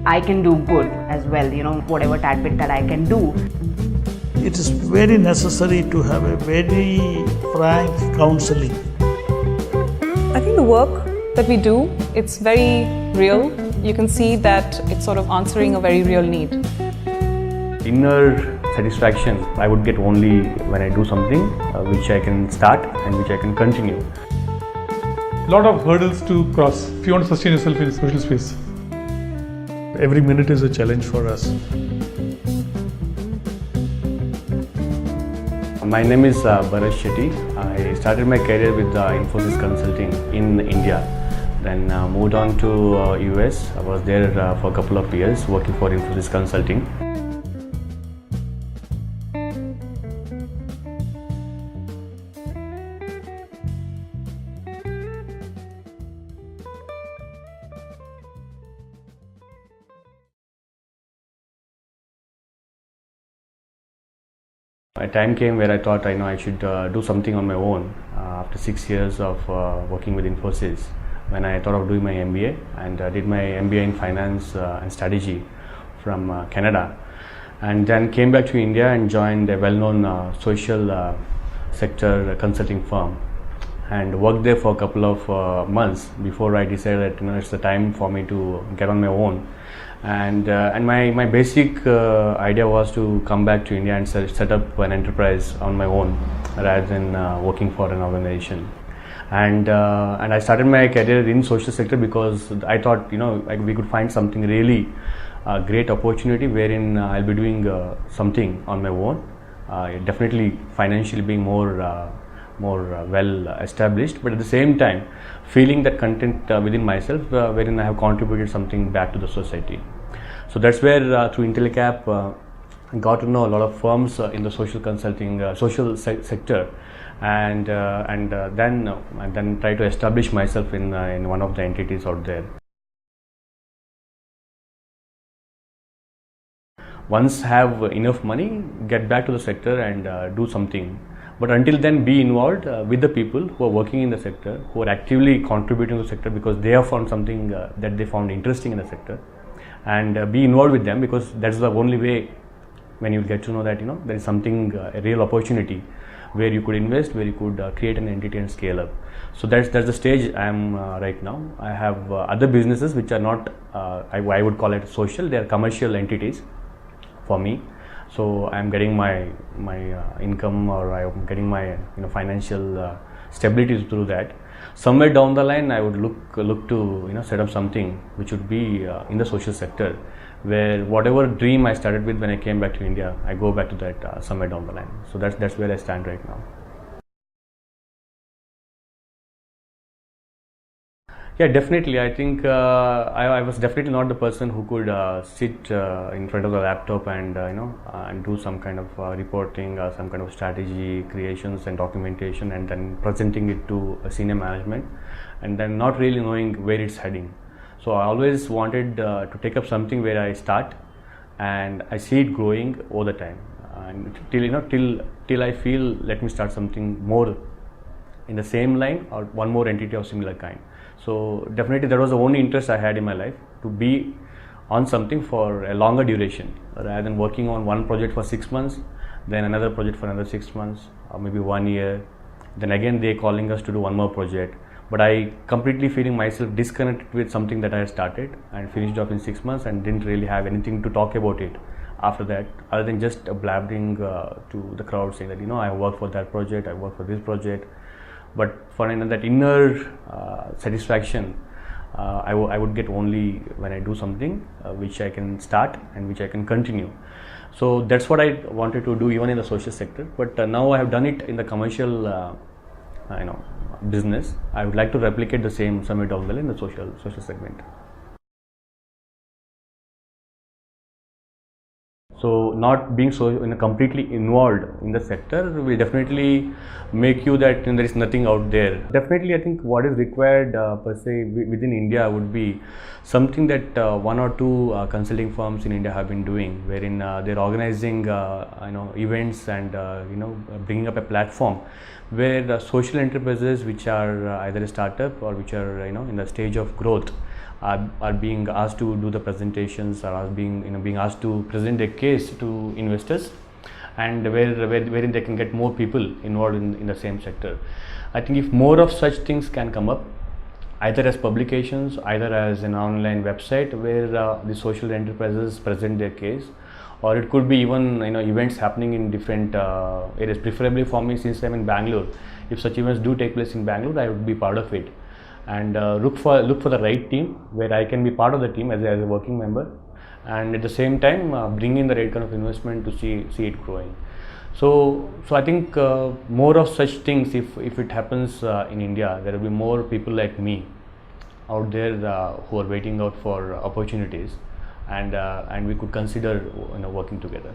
I can do good as well, whatever tad bit that I can do. It is very necessary to have a very frank counseling. I think the work that we do, it's very real. You can see that it's sort of answering a very real need. Inner satisfaction I would get only when I do something which I can start and which I can continue. Lot of hurdles to cross if you want to sustain yourself in social space. Every minute is a challenge for us. My name is Bharat Shetty. I started my career with Infosys Consulting in India. Then moved on to US. I was there for a couple of years working for Infosys Consulting. A time came where I thought I should do something on my own after 6 years of working with Infosys, when I thought of doing my MBA, and did my MBA in finance and strategy from Canada, and then came back to India and joined a well-known social sector consulting firm and worked there for a couple of months before I decided that it's the time for me to get on my own. And my basic idea was to come back to India and set up an enterprise on my own rather than working for an organization. And I started my career in social sector because I thought we could find something really great opportunity wherein I'll be doing something on my own, definitely financially being more well established, but at the same time feeling that content within myself wherein I have contributed something back to the society. So that's where through Intellicap I got to know a lot of firms in the social consulting social sector, and then try to establish myself in one of the entities out there. Once have enough money, get back to the sector and do something. But until then, be involved with the people who are working in the sector, who are actively contributing to the sector because they have found something that they found interesting in the sector, and be involved with them, because that's the only way when you get to know that there is something, a real opportunity where you could invest, where you could create an entity and scale up. So that's the stage I am right now. I have other businesses which are not, I would call it social, they are commercial entities for me. So I'm getting my income, or I'm getting my financial stability through that. Somewhere down the line, I would look to set up something which would be in the social sector, where whatever dream I started with when I came back to India, I go back to that somewhere down the line. So that's where I stand right now. Yeah, definitely. I think I was definitely not the person who could sit in front of the laptop and and do some kind of reporting or some kind of strategy creations and documentation, and then presenting it to a senior management, and then not really knowing where it's heading. So I always wanted to take up something where I start and I see it growing all the time, and till I feel let me start something more in the same line or one more entity of similar kind. So definitely that was the only interest I had in my life, to be on something for a longer duration rather than working on one project for 6 months, then another project for another 6 months, or maybe 1 year, then again they calling us to do one more project, but I completely feeling myself disconnected with something that I had started and finished off in 6 months and didn't really have anything to talk about it after that, other than just blabbering to the crowd saying that I work for that project, I work for this project. But for that inner satisfaction I would get only when I do something which I can start and which I can continue. So that's what I wanted to do even in the social sector, but now I have done it in the commercial business. I would like to replicate the same somewhere down the line in the social segment. So not being so completely involved in the sector will definitely make you that there is nothing out there. Definitely, I think what is required per se within India would be something that one or two consulting firms in India have been doing, wherein they're organizing events and bringing up a platform where the social enterprises which are either a startup or which are in the stage of growth are being asked to do the presentations, or are being asked to present a case to investors, and wherein they can get more people involved in the same sector. I think if more of such things can come up, either as publications, either as an online website where the social enterprises present their case, or it could be even events happening in different areas. Preferably for me, since I'm in Bangalore, if such events do take place in Bangalore, I would be part of it, and look for the right team where I can be part of the team as a working member, and at the same time bring in the right kind of investment to see it growing. So I think more of such things, if it happens in India, there will be more people like me out there who are waiting out for opportunities, and we could consider working together.